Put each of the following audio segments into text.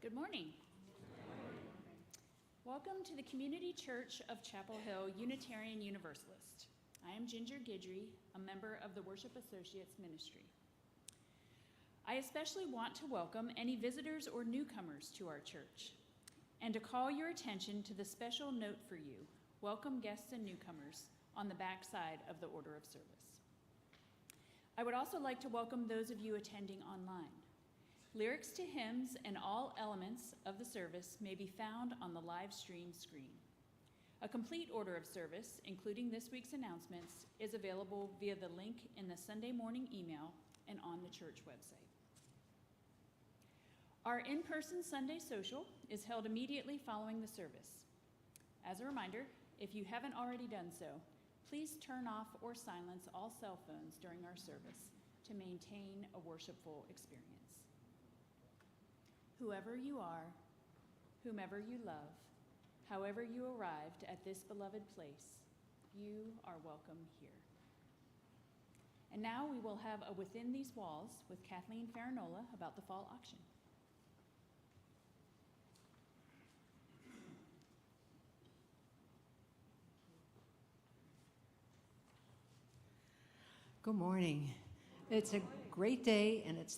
Good morning. Welcome to the Community Church of Chapel Hill Unitarian Universalist. I am Ginger Guidry, a member of the Worship Associates Ministry. I especially want to welcome any visitors or newcomers to our church and to call your attention to the special note for you, welcome guests and newcomers, on the back side of the order of service. I would also like to welcome those of you attending online. Lyrics to hymns and all elements of the service may be found on the live stream screen. A complete order of service, including this week's announcements, is available via the link in the Sunday morning email and on the church website. Our in-person Sunday social is held immediately following the service. As a reminder, if you haven't already done so, please turn off or silence all cell phones during our service to maintain a worshipful experience. Whoever you are, whomever you love, however you arrived at this beloved place, you are welcome here. And now we will have a Within These Walls with Kathleen Farinola about the fall auction. Good morning. It's a great day, and it's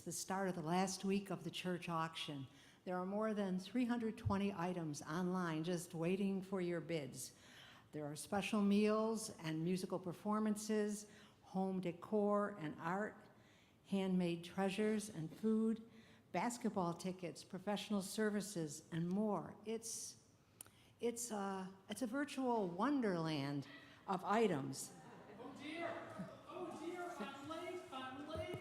the start of the last week of the church auction. There are more than 320 items online just waiting for your bids. There are special meals and musical performances, home decor and art, handmade treasures and food, basketball tickets, professional services, and more. It's a virtual wonderland of items. Oh dear, I'm late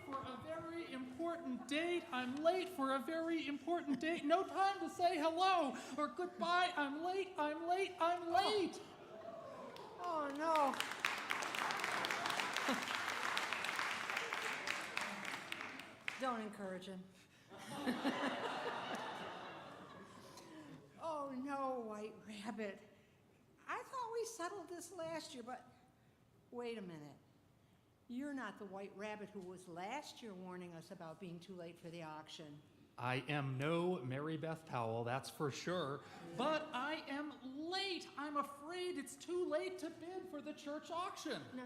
for a very important date. I'm late for a very important date. No time to say hello or goodbye. I'm late. Oh no. Don't encourage him. Oh no, White Rabbit. I thought we settled this last year, but wait a minute. You're not the White Rabbit who was last year warning us about being too late for the auction. I am no Mary Beth Powell, that's for sure, but I am late. I'm afraid it's too late to bid for the church auction. No.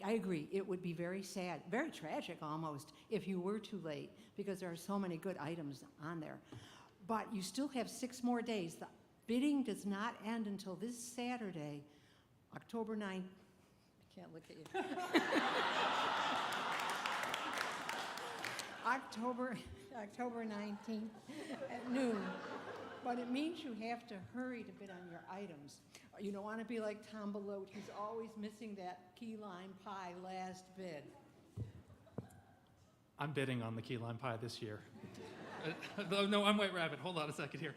I agree. It would be very sad, very tragic almost, if you were too late, because there are so many good items on there. But you still have 6 more days. The bidding does not end until this Saturday, October 9th. I can't look at you. October 19th at noon. But it means you have to hurry to bid on your items. You don't want to be like Thom Belote. He's always missing that key lime pie last bid. I'm bidding on the key lime pie this year. No, I'm White Rabbit. Hold on a second here.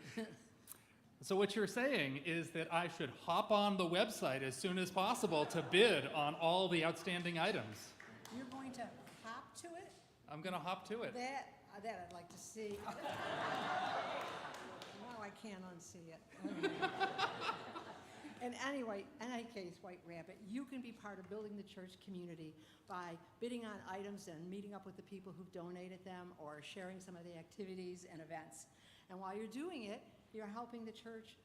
So what you're saying is that I should hop on the website as soon as possible to bid on all the outstanding items. You're going to hop to it? I'm going to hop to it. That I'd like to see. Now I can't unsee it. And anyway, in any case, White Rabbit, you can be part of building the church community by bidding on items and meeting up with the people who've donated them or sharing some of the activities and events. And while you're doing it, you're helping the church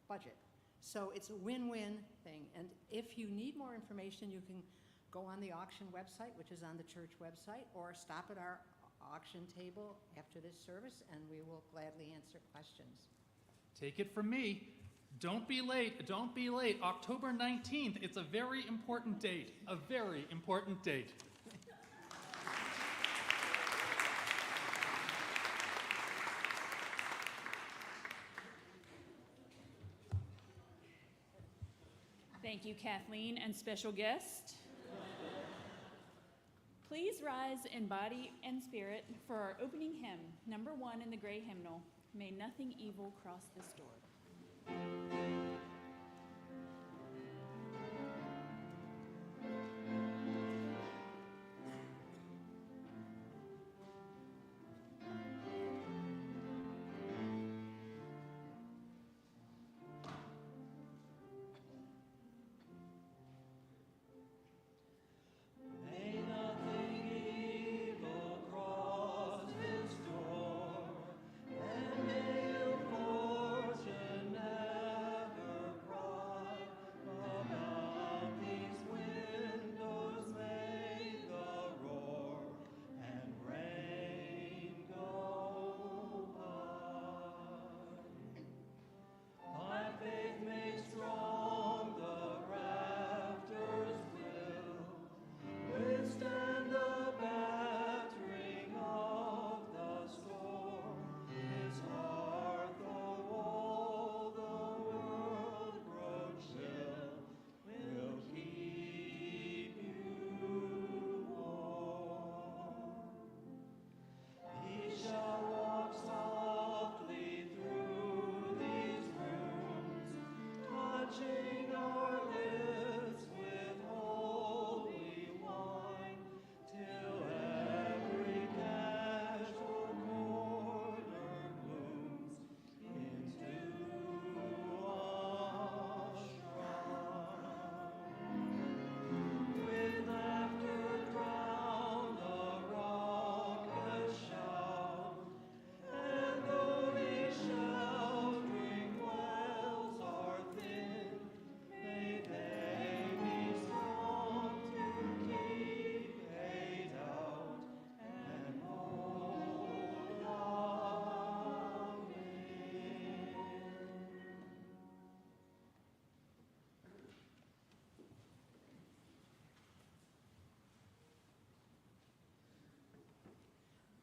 budget. So it's a win-win thing. And if you need more information, you can go on the auction website, which is on the church website, or stop at our auction table after this service, and we will gladly answer questions. Take it from me. Don't be late. Don't be late. October 19th. It's a very important date. A very important date. Thank you, Kathleen, and special guest. Please rise in body and spirit for our opening hymn, number 1 in the gray hymnal, May Nothing Evil Cross This Door. May nothing evil cross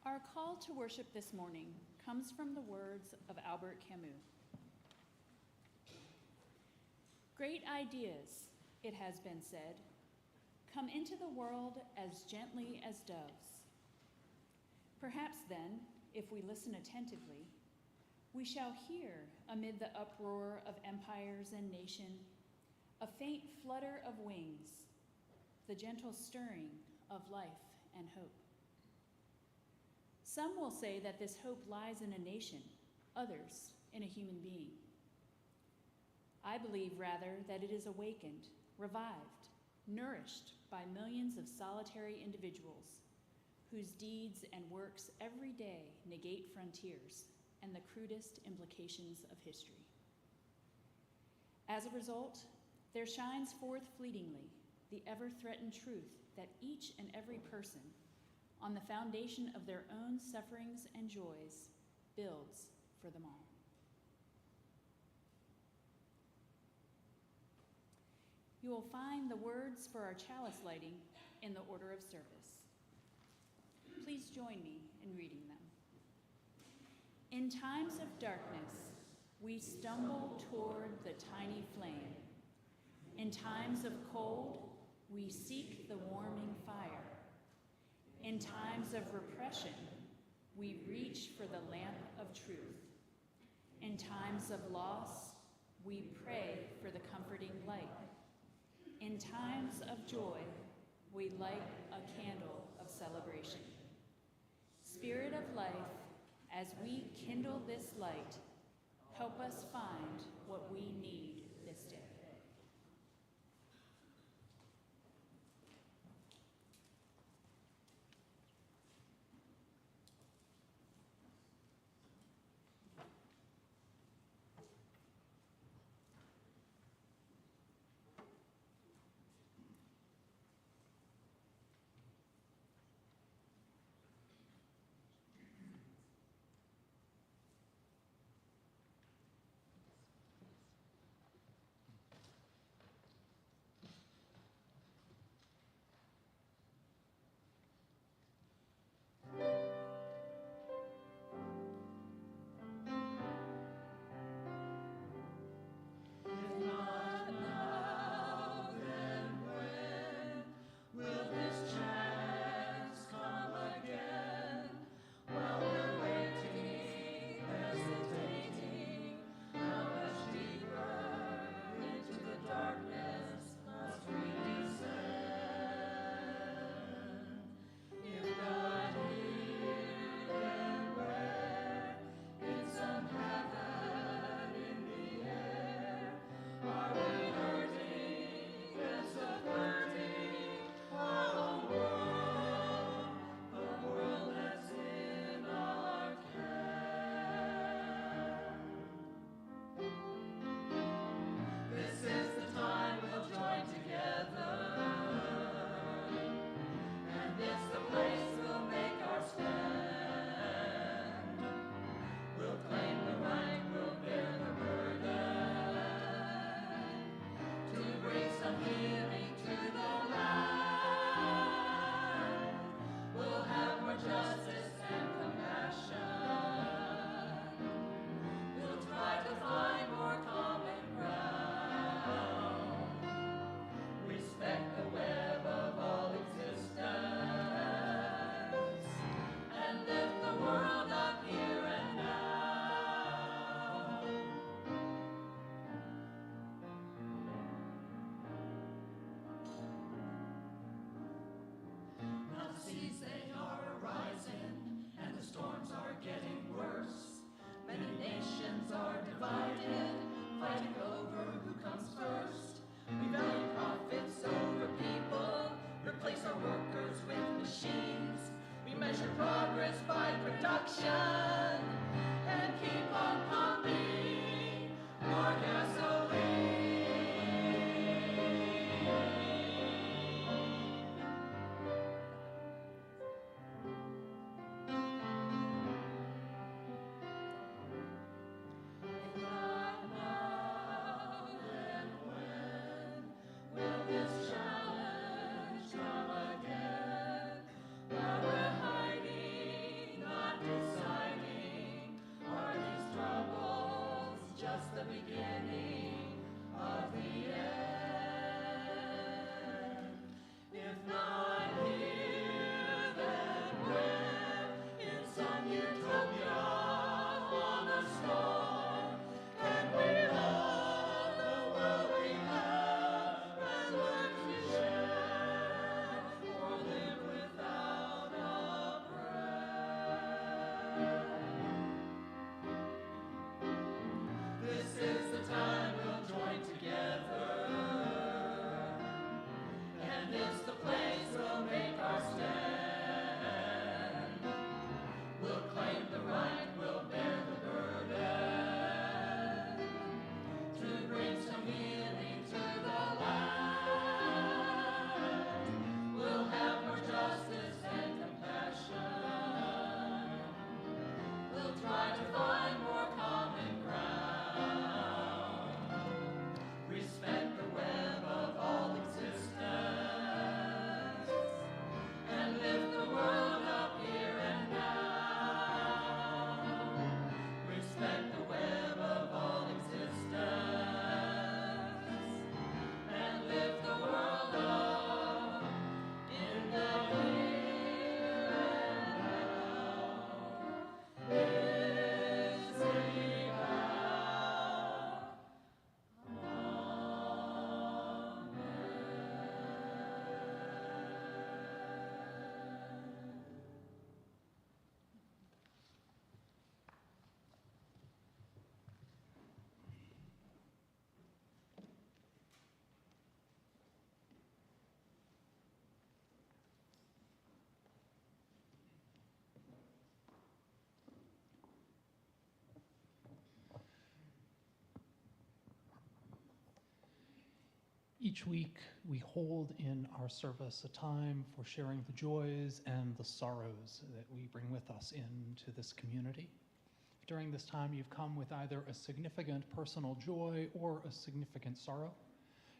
Our call to worship this morning comes from the words of Albert Camus. Great ideas, it has been said, come into the world as gently as doves. Perhaps then, if we listen attentively, we shall hear, amid the uproar of empires and nation, a faint flutter of wings, the gentle stirring of life and hope. Some will say that this hope lies in a nation, others in a human being. I believe rather that it is awakened, revived, nourished by millions of solitary individuals whose deeds and works every day negate frontiers and the crudest implications of history. As a result, there shines forth fleetingly the ever-threatened truth that each and every person, on the foundation of their own sufferings and joys, builds for them all. You will find the words for our chalice lighting in the order of service. Please join me in reading them. In times of darkness, we stumble toward the tiny flame. In times of cold, we seek the warming fire. In times of repression, we reach for the lamp of truth. In times of loss, we pray for the comforting light. In times of joy, we light a candle of celebration. Spirit of life, as we kindle this light, help us find what we need this day. This challenge come again, while we're hiding just the beginning of the end. If not here, then where? In some utopia on a star, can we love the world we have and learn to share, or live without a prayer? This is the time we'll join together, and it's the place we'll make our stand. We'll claim the right, we'll bear the burden, to bring some healing to the land. We'll have more justice and compassion. We'll try to find more common ground. Respect the web of all existence, and lift the world up here and now. Respect the web of all existence, and lift the world up in the here and now. Each week, we hold in our service a time for sharing the joys and the sorrows that we bring with us into this community. If during this time you've come with either a significant personal joy or a significant sorrow,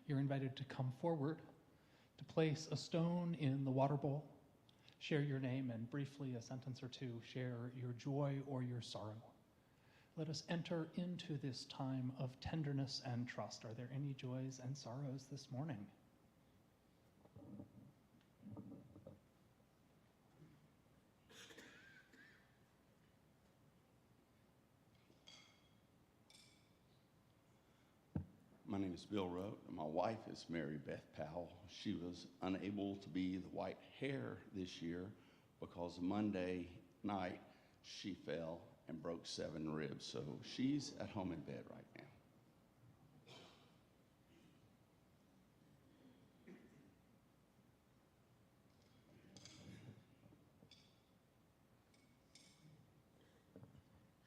you're invited to come forward, to place a stone in the water bowl, share your name, and briefly, a sentence or two, share your joy or your sorrow. Let us enter into this time of tenderness and trust. Are there any joys and sorrows this morning? My name is Bill Rote, and my wife is Mary Beth Powell. She was unable to be the white hare this year because Monday night she fell and broke 7 ribs, so she's at home in bed right now.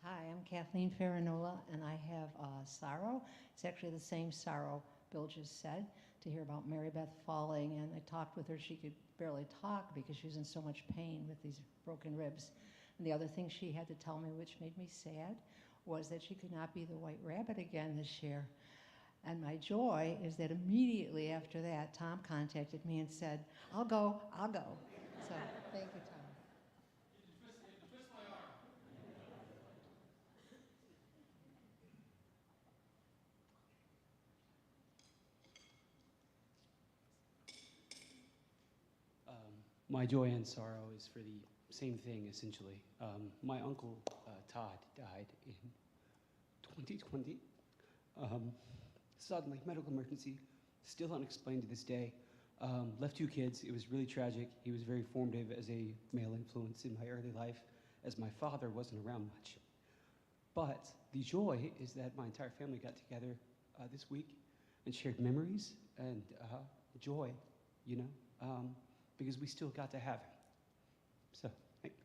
Hi, I'm Kathleen Farinola, and I have sorrow. It's actually the same sorrow Bill just said, to hear about Mary Beth falling, and I talked with her. She could barely talk because she was in so much pain with these broken ribs. And the other thing she had to tell me, which made me sad, was that she could not be the white rabbit again this year. And my joy is that immediately after that, Thom contacted me and said, I'll go. So thank you, Thom. My joy and sorrow is for the same thing, essentially. My uncle, Todd, died in 2020. Suddenly, medical emergency, still unexplained to this day. Left 2 kids. It was really tragic. He was very formative as a male influence in my early life, as my father wasn't around much. But the joy is that my entire family got together this week and shared memories and joy, you know, because we still got to have him. So, thank you.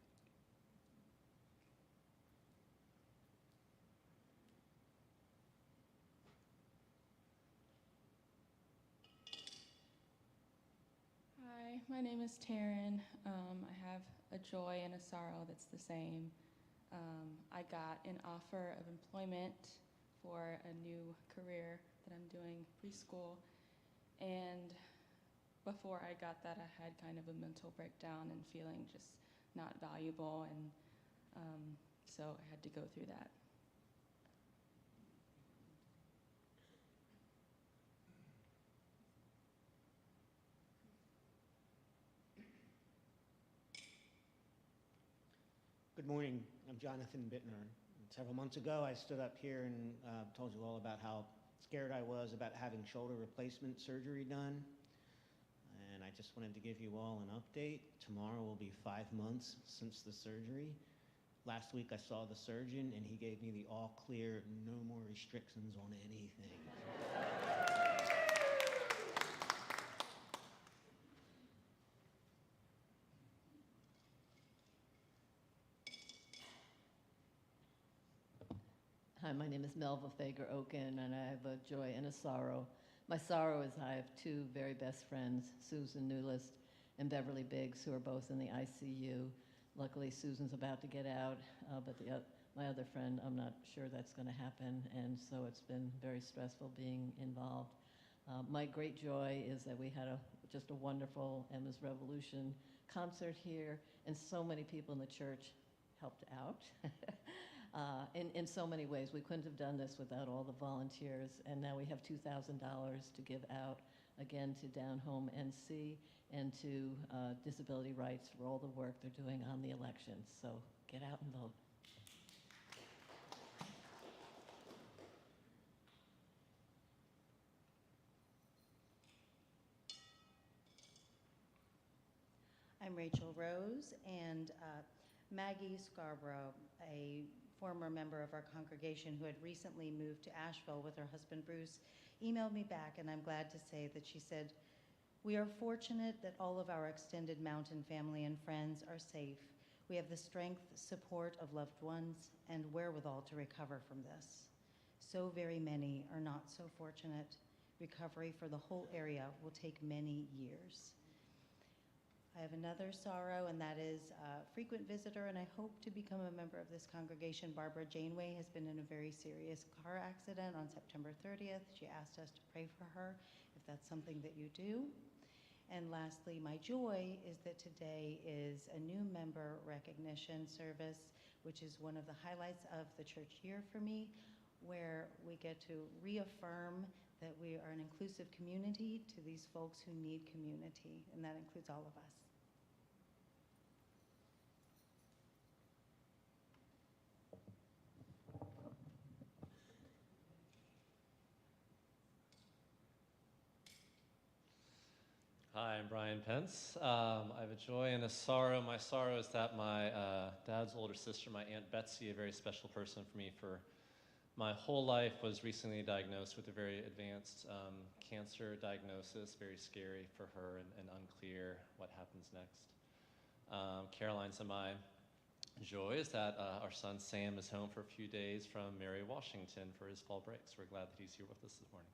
Hi, my name is Taryn. I have a joy and a sorrow that's the same. I got an offer of employment for a new career that I'm doing, preschool, and before I got that, I had kind of a mental breakdown and feeling just not valuable, and so I had to go through that. Good morning. I'm Jonathan Bittner. Several months ago, I stood up here and told you all about how scared I was about having shoulder replacement surgery done. And I just wanted to give you all an update. Tomorrow will be 5 months since the surgery. Last week I saw the surgeon and he gave me the all clear, no more restrictions on anything. Hi, my name is Melva Fager Oken, and I have a joy and a sorrow. My sorrow is I have two very best friends, Susan Newlist and Beverly Biggs, who are both in the ICU. Luckily, Susan's about to get out, but my other friend, I'm not sure that's going to happen, and so it's been very stressful being involved. My great joy is that we had just a wonderful Emma's Revolution concert here, and so many people in the church helped out. In so many ways. We couldn't have done this without all the volunteers, and now we have $2,000 to give out, again, to Down Home NC and to Disability Rights for all the work they're doing on the elections. So get out and vote. I'm Rachel Rose, and Maggie Scarborough, a former member of our congregation who had recently moved to Asheville with her husband Bruce, emailed me back, and I'm glad to say that she said, "We are fortunate that all of our extended mountain family and friends are safe. We have the strength, support of loved ones, and wherewithal to recover from this. So very many are not so fortunate. Recovery for the whole area will take many years." I have another sorrow, and that is a frequent visitor, and I hope to become a member of this congregation. Barbara Janeway has been in a very serious car accident on September 30th. She asked us to pray for her, if that's something that you do. And lastly, my joy is that today is a new member recognition service, which is one of the highlights of the church year for me, where we get to reaffirm that we are an inclusive community to these folks who need community, and that includes all of us. Hi, I'm Brian Pence. I have a joy and a sorrow. My sorrow is that my dad's older sister, my Aunt Betsy, a very special person for me for my whole life, was recently diagnosed with a very advanced cancer diagnosis, very scary for her and unclear what happens next. Caroline's and my joy is that our son Sam is home for a few days from Mary Washington for his fall break, so we're glad that he's here with us this morning.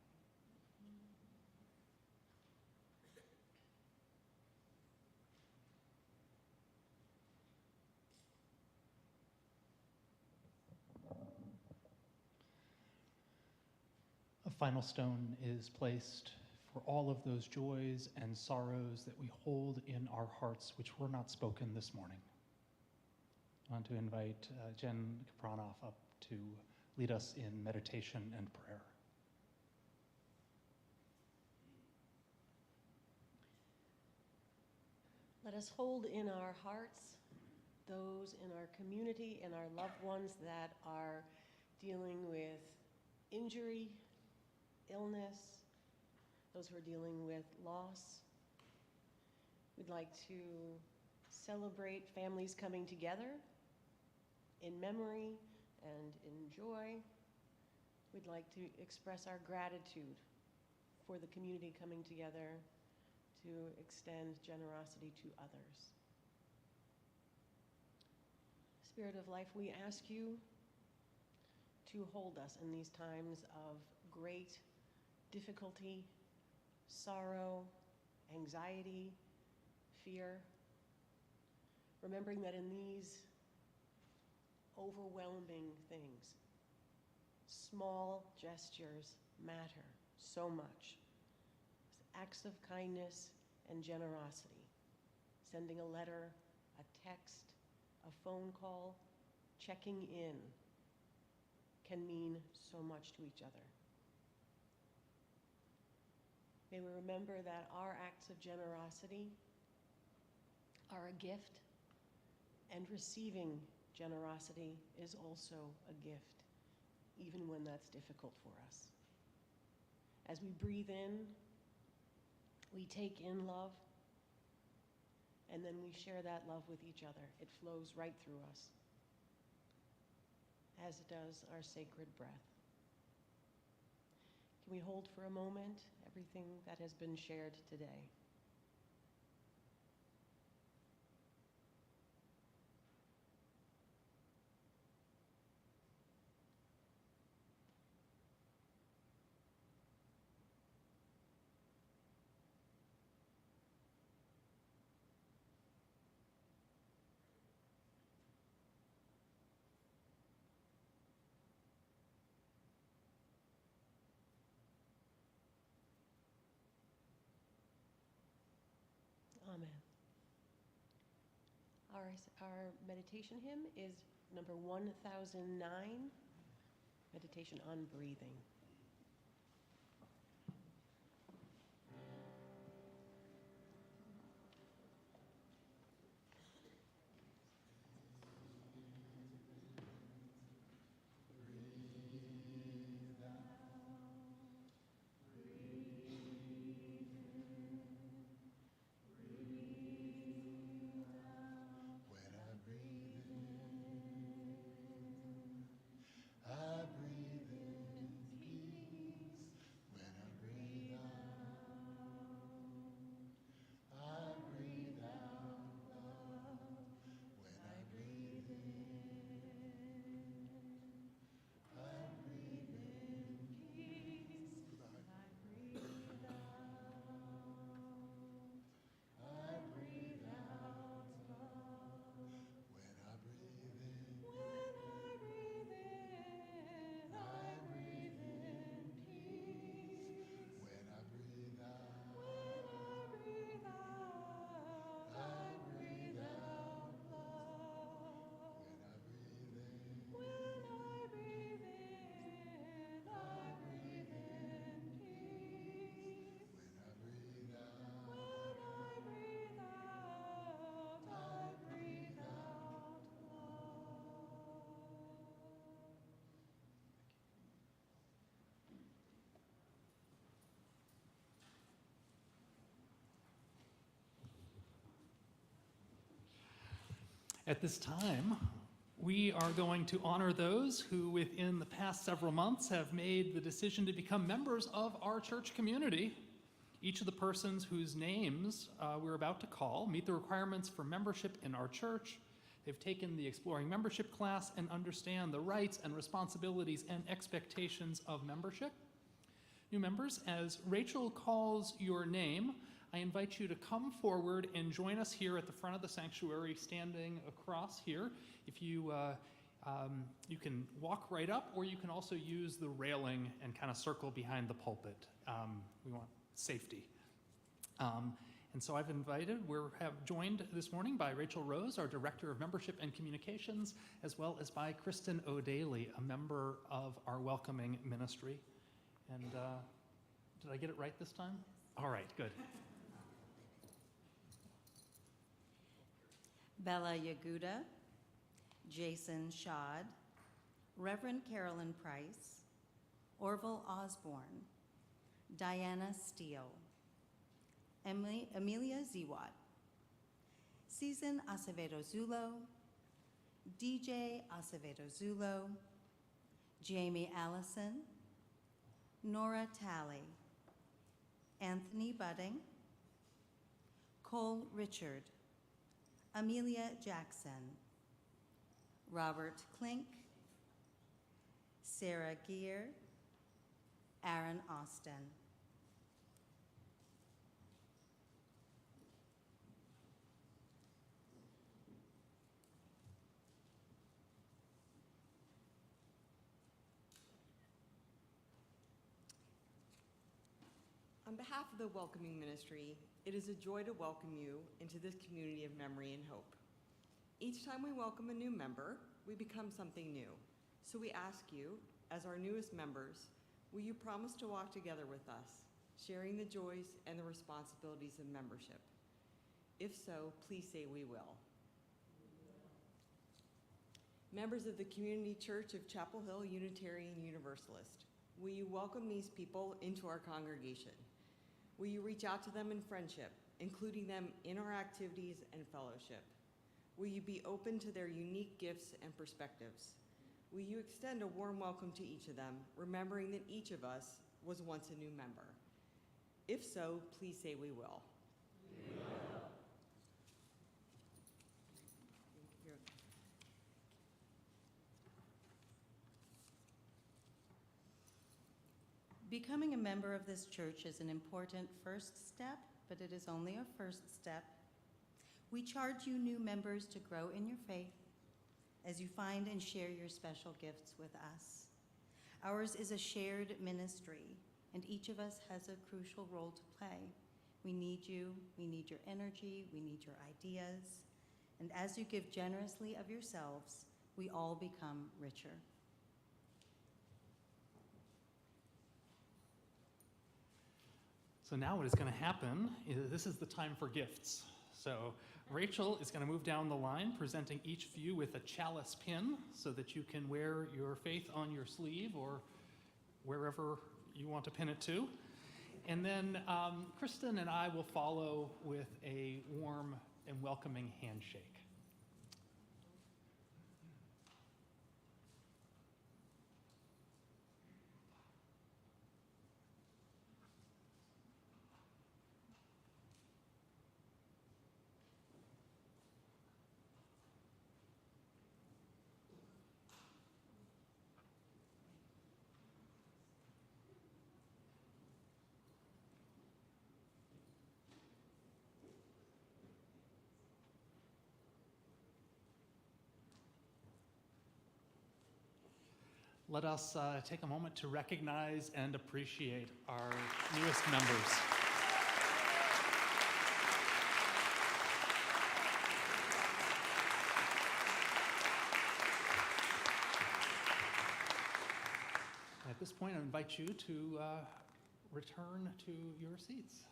A final stone is placed for all of those joys and sorrows that we hold in our hearts, which were not spoken this morning. I want to invite Jen Kapranoff up to lead us in meditation and prayer. Let us hold in our hearts those in our community and our loved ones that are dealing with injury, illness, those who are dealing with loss. We'd like to celebrate families coming together in memory and in joy. We'd like to express our gratitude for the community coming together to extend generosity to others. Spirit of life, we ask you to hold us in these times of great difficulty, sorrow, anxiety, fear, remembering that in these overwhelming things, small gestures matter so much. Acts of kindness and generosity, sending a letter, a text, a phone call, checking in, can mean so much to each other. May we remember that our acts of generosity are a gift, and receiving generosity is also a gift, even when that's difficult for us. As we breathe in, we take in love, and then we share that love with each other. It flows right through us, as does our sacred breath. Can we hold for a moment everything that has been shared today? Amen. Our meditation hymn is number 1009, Meditation on Breathing. At this time, we are going to honor those who within the past several months have made the decision to become members of our church community. Each of the persons whose names we're about to call meet the requirements for membership in our church. They've taken the Exploring Membership class and understand the rights and responsibilities and expectations of membership. New members, as Rachel calls your name, I invite you to come forward and join us here at the front of the sanctuary, standing across here. If you can walk right up, or you can also use the railing and kind of circle behind the pulpit. We want safety. And so I've invited, have joined this morning by Rachel Rose, our Director of Membership and Communications, as well as by Kristen O'Daly, a member of our welcoming ministry. And did I get it right this time? All right, good. Bella Yaguda, Jason Schad, Reverend Carolyn Price, Orville Osborne, Diana Steele, Amelia Ziwat, Season Acevedo Zulo, DJ Acevedo Zulo, Jamie Allison, Nora Talley, Anthony Budding, Cole Richard, Amelia Jackson, Robert Klink, Sarah Geer, Aaron Austin. On behalf of the Welcoming Ministry, it is a joy to welcome you into this community of memory and hope. Each time we welcome a new member, we become something new. So we ask you, as our newest members, will you promise to walk together with us, sharing the joys and the responsibilities of membership? If so, please say we will. members of the Community Church of Chapel Hill Unitarian Universalist, will you welcome these people into our congregation? Will you reach out to them in friendship, including them in our activities and fellowship? Will you be open to their unique gifts and perspectives? Will you extend a warm welcome to each of them, remembering that each of us was once a new member? If so, please say we will. We will. Becoming a member of this church is an important first step, but it is only a first step. We charge you new members to grow in your faith as you find and share your special gifts with us. Ours is a shared ministry, and each of us has a crucial role to play. We need you, we need your energy, we need your ideas, and as you give generously of yourselves, we all become richer. So now what is going to happen is this is the time for gifts. So Rachel is going to move down the line, presenting each of you with a chalice pin so that you can wear your faith on your sleeve or wherever you want to pin it to. And then Kristen and I will follow with a warm and welcoming handshake. Let us take a moment to recognize and appreciate our newest members. At this point, I invite you to return to your seats.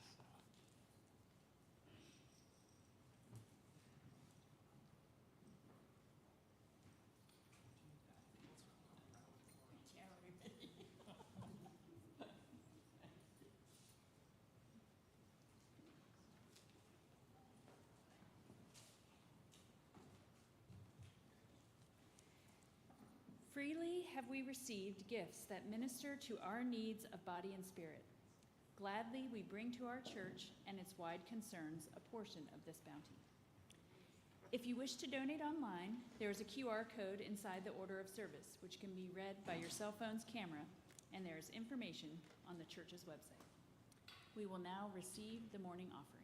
Freely have we received gifts that minister to our needs of body and spirit. Gladly we bring to our church and its wide concerns a portion of this bounty. If you wish to donate online, there is a QR code inside the order of service, which can be read by your cell phone's camera, and there is information on the church's website. We will now receive the morning offering.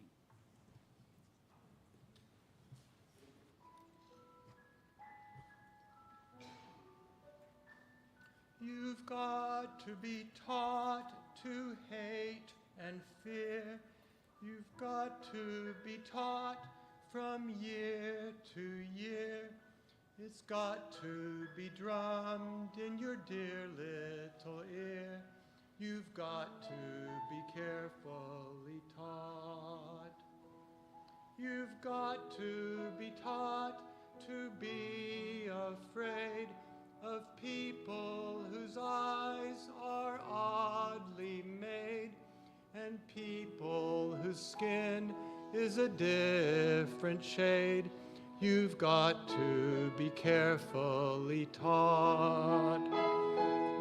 You've got to be taught to hate and fear. You've got to be taught from year to year. It's got to be drummed in your dear little ear. You've got to be carefully taught. You've got to be taught to be afraid of people whose eyes are oddly made, and people whose skin is a different shade. You've got to be carefully taught.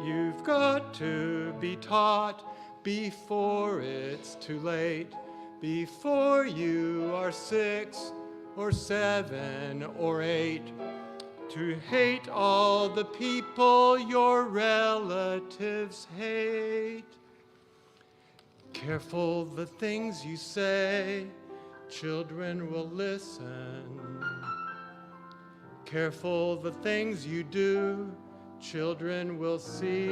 You've got to be taught before it's too late, before you are 6 or 7 or 8. To hate all the people your relatives hate. Careful the things you say, children will listen. Careful the things you do, children will see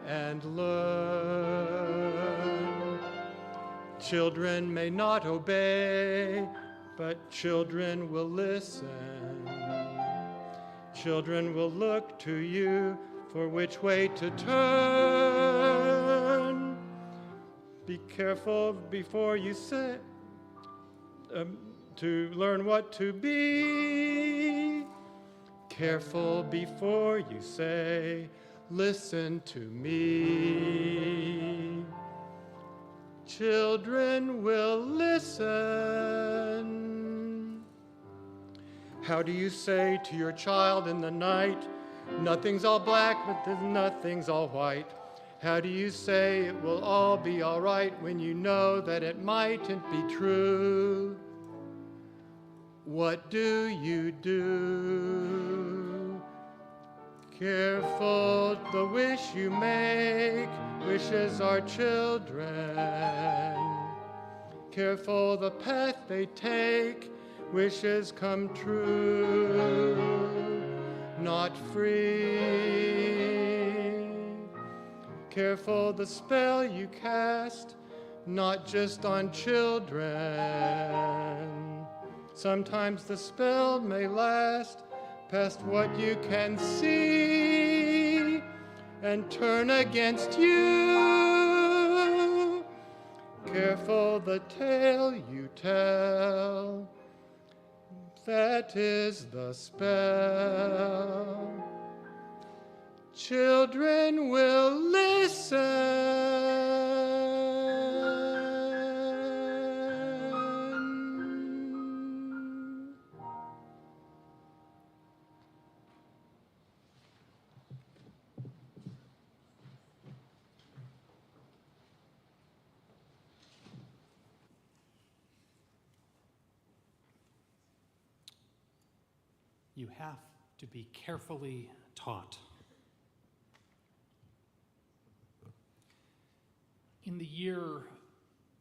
and learn. Children may not obey, but children will listen. Children will look to you for which way to turn. Be careful before you say, to learn what to be. Careful before you say, listen to me. Children will listen. How do you say to your child in the night, nothing's all black, but there's nothing's all white? How do you say it will all be all right when you know that it mightn't be true? What do you do? Careful the wish you make, wishes are children. Careful the path they take, wishes come true, not free. Careful the spell you cast, not just on children. Sometimes the spell may last past what you can see and turn against you. Careful the tale you tell, that is the spell. Children will listen. You have to be carefully taught. In the year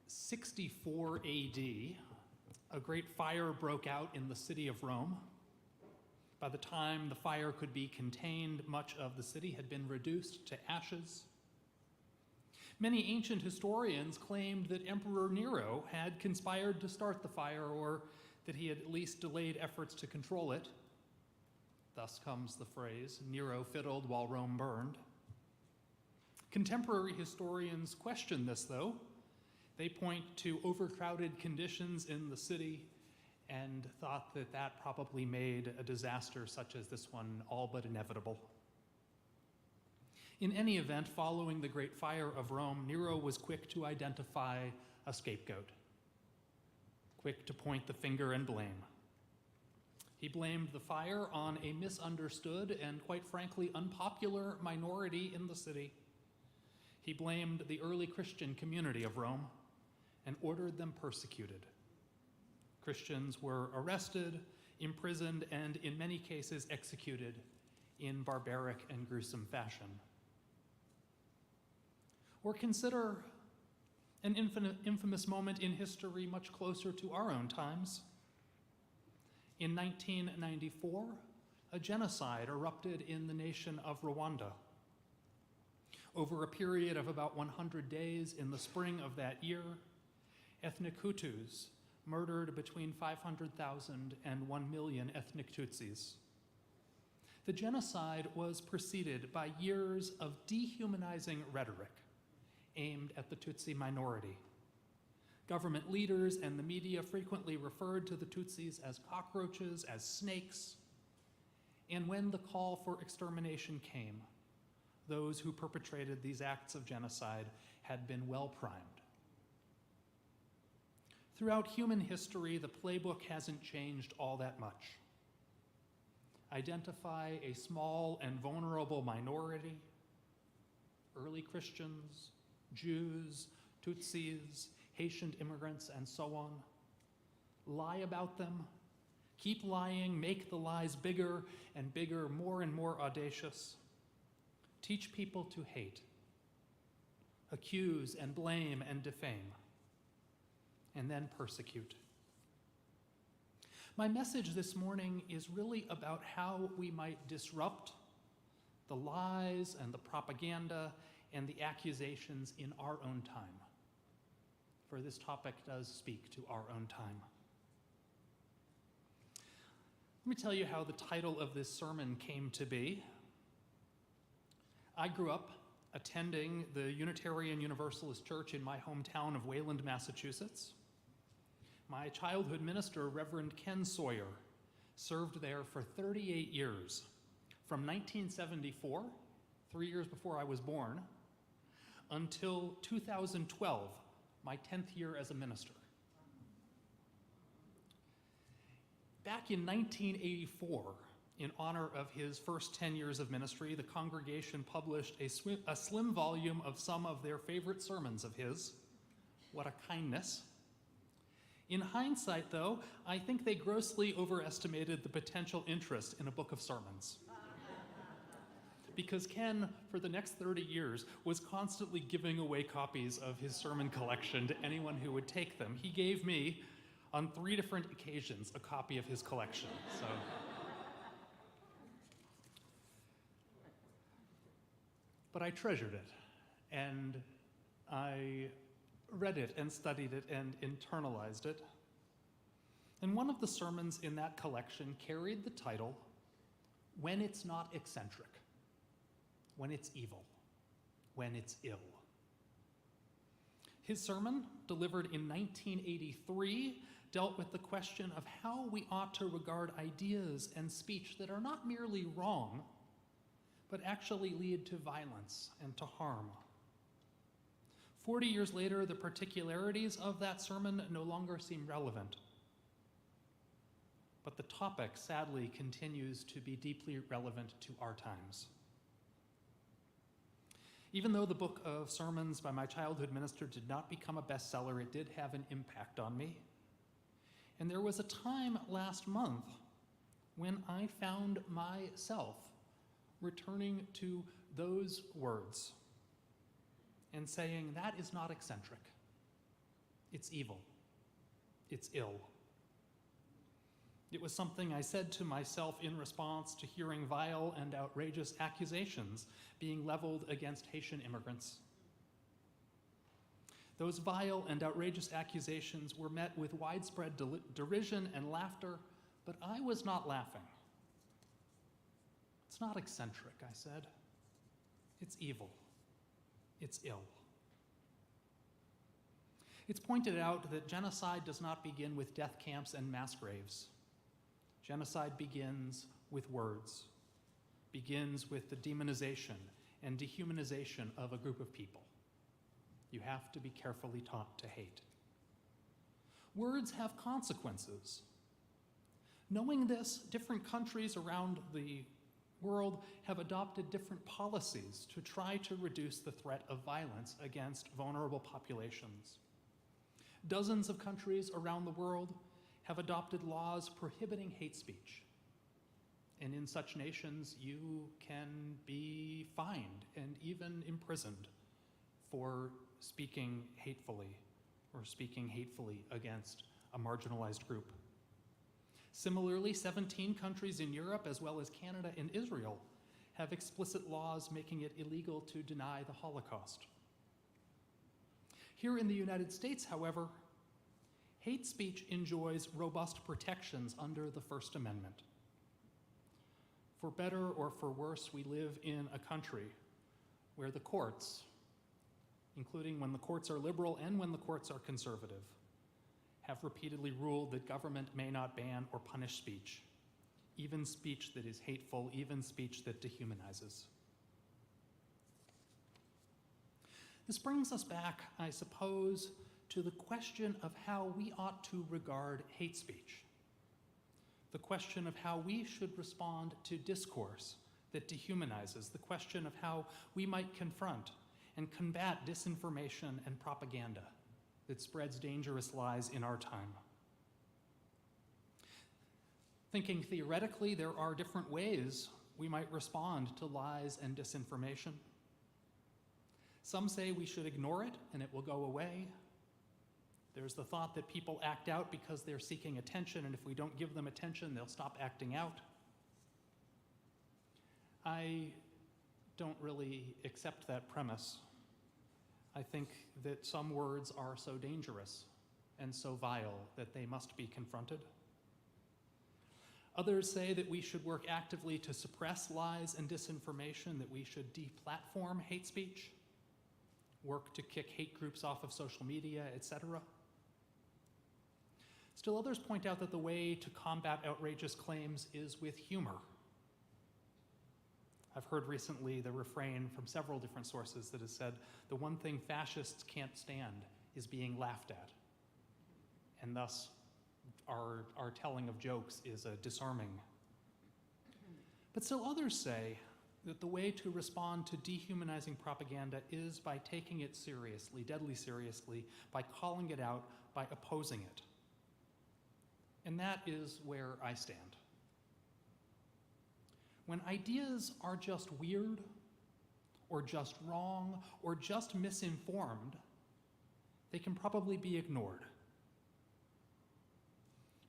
64 AD, a great fire broke out in the city of Rome. By the time the fire could be contained, much of the city had been reduced to ashes. Many ancient historians claimed that Emperor Nero had conspired to start the fire, or that he had at least delayed efforts to control it. Thus comes the phrase, Nero fiddled while Rome burned. Contemporary historians question this, though. They point to overcrowded conditions in the city and thought that that probably made a disaster such as this one all but inevitable. In any event, following the Great Fire of Rome, Nero was quick to identify a scapegoat, quick to point the finger and blame. He blamed the fire on a misunderstood and, quite frankly, unpopular minority in the city. He blamed the early Christian community of Rome and ordered them persecuted. Christians were arrested, imprisoned, and in many cases executed in barbaric and gruesome fashion. Or consider an infamous moment in history much closer to our own times. In 1994, a genocide erupted in the nation of Rwanda. Over a period of about 100 days in the spring of that year, ethnic Hutus murdered between 500,000 and 1 million ethnic Tutsis. The genocide was preceded by years of dehumanizing rhetoric aimed at the Tutsi minority. Government leaders and the media frequently referred to the Tutsis as cockroaches, as snakes, and when the call for extermination came, those who perpetrated these acts of genocide had been well primed. Throughout human history, the playbook hasn't changed all that much. Identify a small and vulnerable minority, early Christians, Jews, Tutsis, Haitian immigrants, and so on. Lie about them, keep lying, make the lies bigger and bigger, more and more audacious. Teach people to hate, accuse and blame and defame, and then persecute. My message this morning is really about how we might disrupt the lies and the propaganda and the accusations in our own time. For this topic does speak to our own time. Let me tell you how the title of this sermon came to be. I grew up attending the Unitarian Universalist Church in my hometown of Wayland, Massachusetts. My childhood minister, Reverend Ken Sawyer, served there for 38 years, from 1974, 3 years before I was born, until 2012, my 10th year as a minister. Back in 1984, in honor of his first 10 years of ministry, the congregation published a slim volume of some of their favorite sermons of his. What a kindness. In hindsight, though, I think they grossly overestimated the potential interest in a book of sermons. Because Ken, for the next 30 years, was constantly giving away copies of his sermon collection to anyone who would take them. He gave me, on 3 different occasions, a copy of his collection. So. But I treasured it, and I read it and studied it and internalized it. And one of the sermons in that collection carried the title, When It's Not Eccentric, When It's Evil, When It's Ill. His sermon, delivered in 1983, dealt with the question of how we ought to regard ideas and speech that are not merely wrong, but actually lead to violence and to harm. 40 years later, the particularities of that sermon no longer seem relevant. But the topic, sadly, continues to be deeply relevant to our times. Even though the book of sermons by my childhood minister did not become a bestseller, it did have an impact on me. And there was a time last month when I found myself returning to those words and saying, that is not eccentric. It's evil. It's ill. It was something I said to myself in response to hearing vile and outrageous accusations being leveled against Haitian immigrants. Those vile and outrageous accusations were met with widespread derision and laughter, but I was not laughing. It's not eccentric, I said. It's evil. It's ill. It's pointed out that genocide does not begin with death camps and mass graves. Genocide begins with words, begins with the demonization and dehumanization of a group of people. You have to be carefully taught to hate. Words have consequences. Knowing this, different countries around the world have adopted different policies to try to reduce the threat of violence against vulnerable populations. Dozens of countries around the world have adopted laws prohibiting hate speech. And in such nations, you can be fined and even imprisoned for speaking hatefully or speaking hatefully against a marginalized group. Similarly, 17 countries in Europe, as well as Canada and Israel, have explicit laws making it illegal to deny the Holocaust. Here in the United States, however, hate speech enjoys robust protections under the First Amendment. For better or for worse, we live in a country where the courts, including when the courts are liberal and when the courts are conservative, have repeatedly ruled that government may not ban or punish speech, even speech that is hateful, even speech that dehumanizes. This brings us back, I suppose, to the question of how we ought to regard hate speech, the question of how we should respond to discourse that dehumanizes, the question of how we might confront and combat disinformation and propaganda that spreads dangerous lies in our time. Thinking theoretically, there are different ways we might respond to lies and disinformation. Some say we should ignore it and it will go away. There's the thought that people act out because they're seeking attention, and if we don't give them attention, they'll stop acting out. I don't really accept that premise. I think that some words are so dangerous and so vile that they must be confronted. Others say that we should work actively to suppress lies and disinformation, that we should deplatform hate speech, work to kick hate groups off of social media, etc. Still others point out that the way to combat outrageous claims is with humor. I've heard recently the refrain from several different sources that has said, the one thing fascists can't stand is being laughed at. And thus, our telling of jokes is disarming. But still others say that the way to respond to dehumanizing propaganda is by taking it seriously, deadly seriously, by calling it out, by opposing it. And that is where I stand. When ideas are just weird, or just wrong, or just misinformed, they can probably be ignored.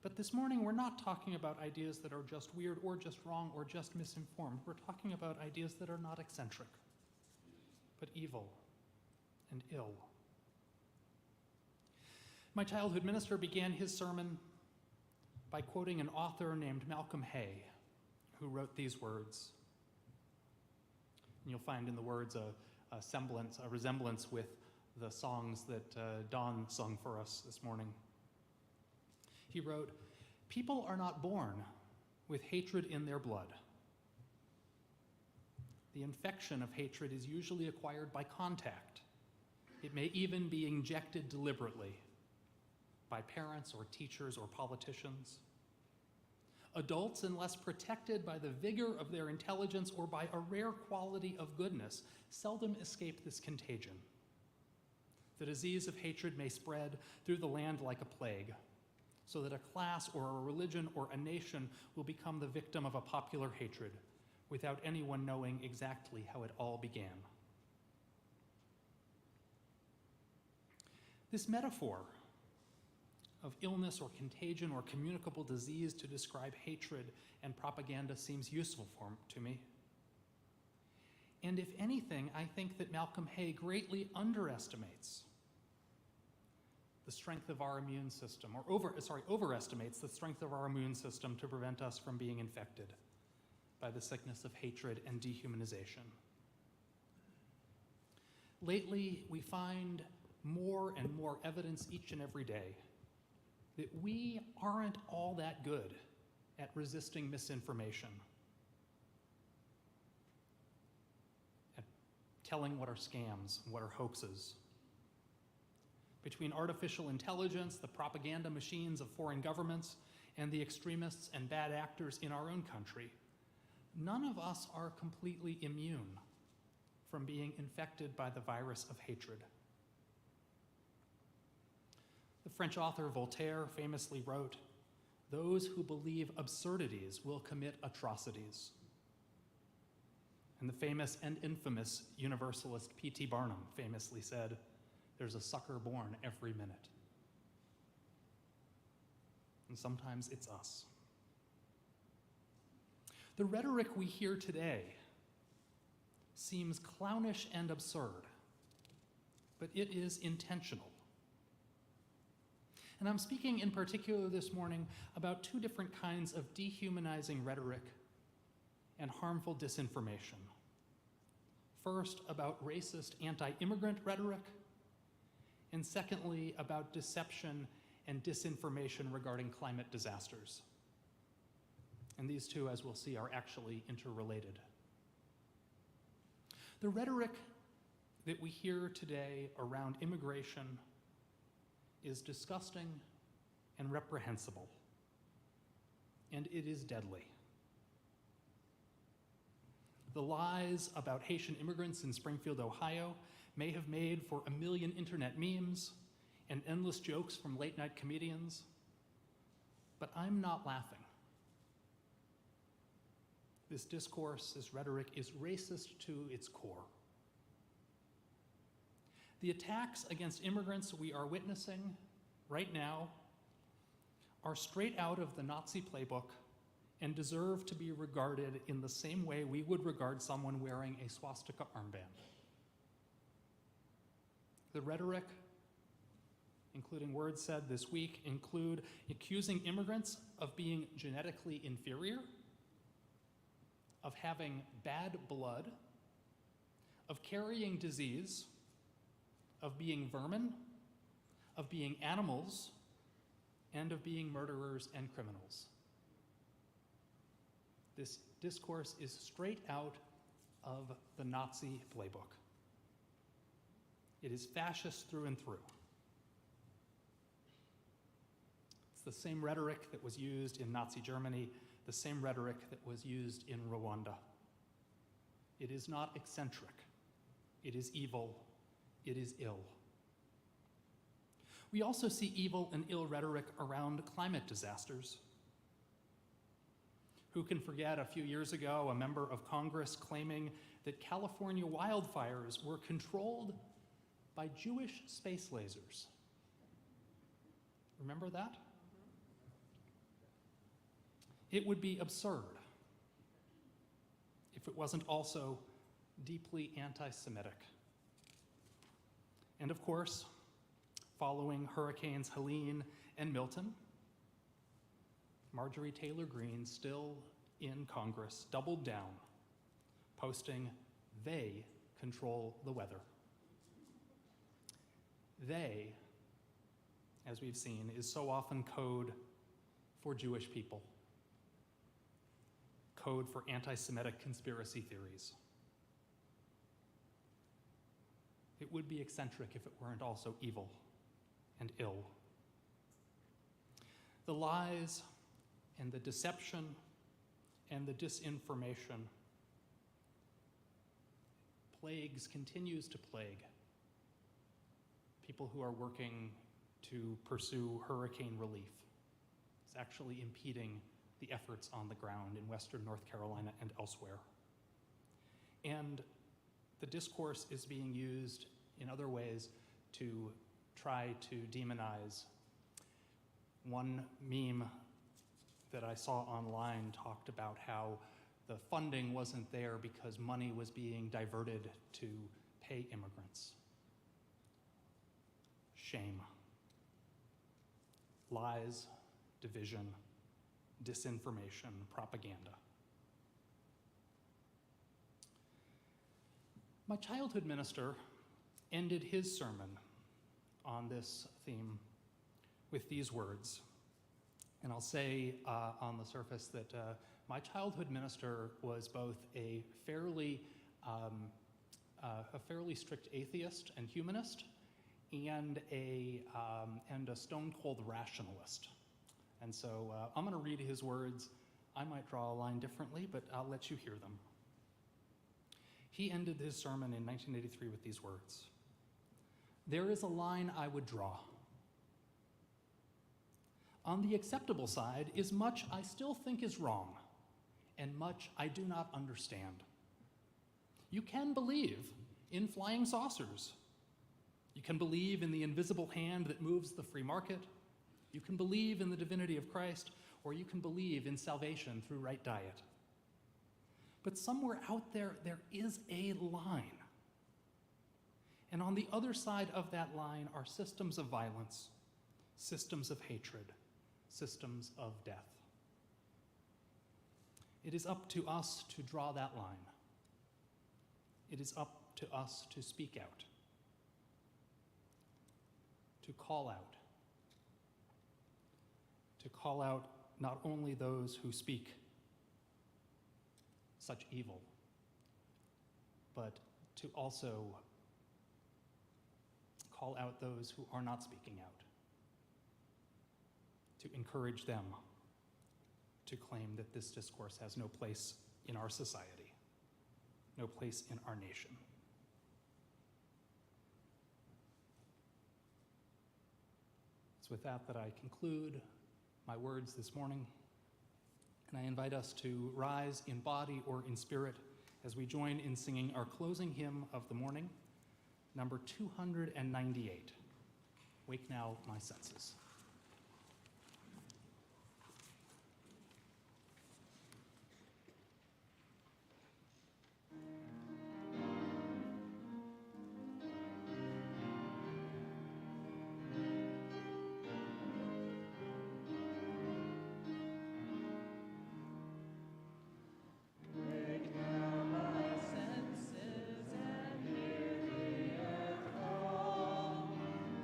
But this morning, we're not talking about ideas that are just weird, or just wrong, or just misinformed. We're talking about ideas that are not eccentric, but evil and ill. My childhood minister began his sermon by quoting an author named Malcolm Hay, who wrote these words. And you'll find in the words a resemblance with the songs that Don sung for us this morning. He wrote, "People are not born with hatred in their blood. The infection of hatred is usually acquired by contact. It may even be injected deliberately by parents or teachers or politicians. Adults, unless protected by the vigor of their intelligence or by a rare quality of goodness, seldom escape this contagion. The disease of hatred may spread through the land like a plague, so that a class or a religion or a nation will become the victim of a popular hatred without anyone knowing exactly how it all began." This metaphor of illness or contagion or communicable disease to describe hatred and propaganda seems useful to me. And if anything, I think that Malcolm Hay greatly underestimates the strength of our immune system, or overestimates the strength of our immune system to prevent us from being infected by the sickness of hatred and dehumanization. Lately, we find more and more evidence each and every day that we aren't all that good at resisting misinformation, at telling what are scams, what are hoaxes. Between artificial intelligence, the propaganda machines of foreign governments, and the extremists and bad actors in our own country, none of us are completely immune from being infected by the virus of hatred. The French author Voltaire famously wrote, "Those who believe absurdities will commit atrocities." And the famous and infamous Universalist P.T. Barnum famously said, "There's a sucker born every minute." And sometimes it's us. The rhetoric we hear today seems clownish and absurd, but it is intentional. And I'm speaking in particular this morning about two different kinds of dehumanizing rhetoric and harmful disinformation. First, about racist anti-immigrant rhetoric, and secondly, about deception and disinformation regarding climate disasters. And these two, as we'll see, are actually interrelated. The rhetoric that we hear today around immigration is disgusting and reprehensible, and it is deadly. The lies about Haitian immigrants in Springfield, Ohio, may have made for 1 million internet memes and endless jokes from late-night comedians, but I'm not laughing. This discourse, this rhetoric, is racist to its core. The attacks against immigrants we are witnessing right now are straight out of the Nazi playbook and deserve to be regarded in the same way we would regard someone wearing a swastika armband. The rhetoric, including words said this week, include accusing immigrants of being genetically inferior, of having bad blood, of carrying disease, of being vermin, of being animals, and of being murderers and criminals. This discourse is straight out of the Nazi playbook. It is fascist through and through. It's the same rhetoric that was used in Nazi Germany, the same rhetoric that was used in Rwanda. It is not eccentric. It is evil. It is ill. We also see evil and ill rhetoric around climate disasters. Who can forget a few years ago a member of Congress claiming that California wildfires were controlled by Jewish space lasers? Remember that? It would be absurd if it wasn't also deeply anti-Semitic. And of course, following Hurricanes Helene and Milton, Marjorie Taylor Greene, still in Congress, doubled down, posting, "They control the weather." They, as we've seen, is so often code for Jewish people, code for anti-Semitic conspiracy theories. It would be eccentric if it weren't also evil and ill. The lies and the deception and the disinformation continues to plague people who are working to pursue hurricane relief. It's actually impeding the efforts on the ground in Western North Carolina and elsewhere. And the discourse is being used in other ways to try to demonize. One meme that I saw online talked about how the funding wasn't there because money was being diverted to pay immigrants. Shame. Lies, division, disinformation, propaganda. My childhood minister ended his sermon on this theme with these words. And I'll say on the surface that my childhood minister was both a fairly strict atheist and humanist, and a stone-cold rationalist. And so I'm going to read his words. I might draw a line differently, but I'll let you hear them. He ended his sermon in 1983 with these words: "There is a line I would draw. On the acceptable side is much I still think is wrong, and much I do not understand. You can believe in flying saucers. You can believe in the invisible hand that moves the free market. You can believe in the divinity of Christ, or you can believe in salvation through right diet. But somewhere out there, there is a line. And on the other side of that line are systems of violence, systems of hatred, systems of death. It is up to us to draw that line. It is up to us to speak out, to call out not only those who speak such evil, but to also call out those who are not speaking out, to encourage them to claim that this discourse has no place in our society, no place in our nation. It's with that I conclude my words this morning, and I invite us to rise in body or in spirit as we join in singing our closing hymn of the morning, number 298, "Wake Now My Senses."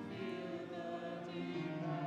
Feel the deep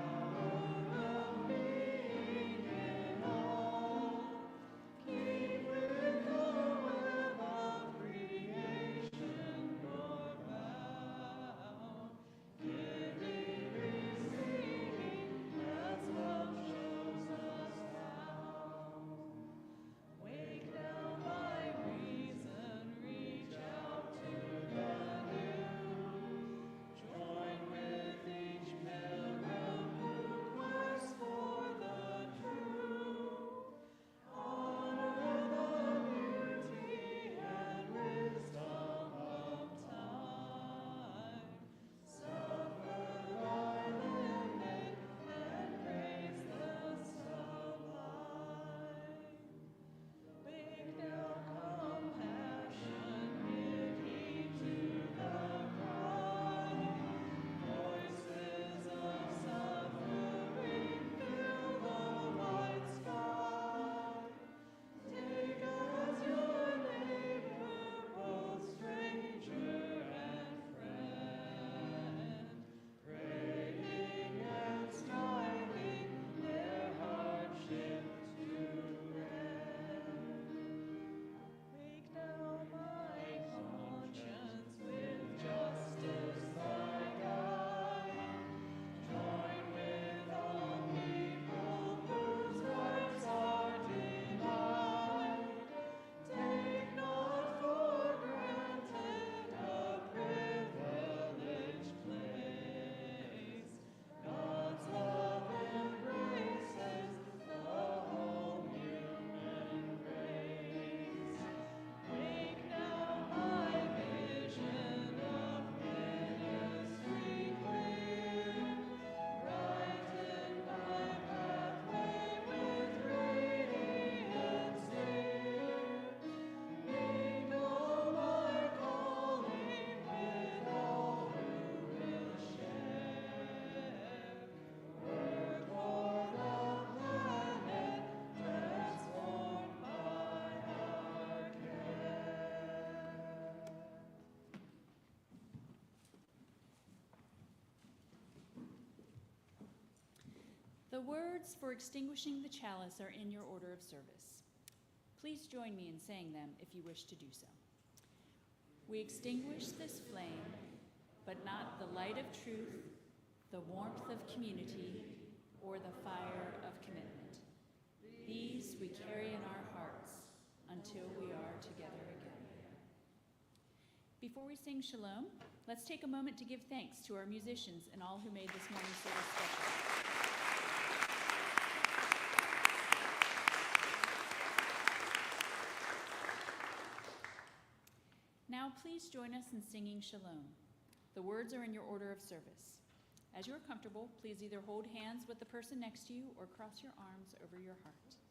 The words for extinguishing the chalice are in your order of service. Please join me in saying them if you wish to do so. We extinguish this flame, but not the light of truth, the warmth of community, or the fire of commitment. These we carry in our hearts until we are together again. Before we sing Shalom, let's take a moment to give thanks to our musicians and all who made this morning's service special. Now please join us in singing Shalom. The words are in your order of service. As you are comfortable, please either hold hands with the person next to you or cross your arms over your heart.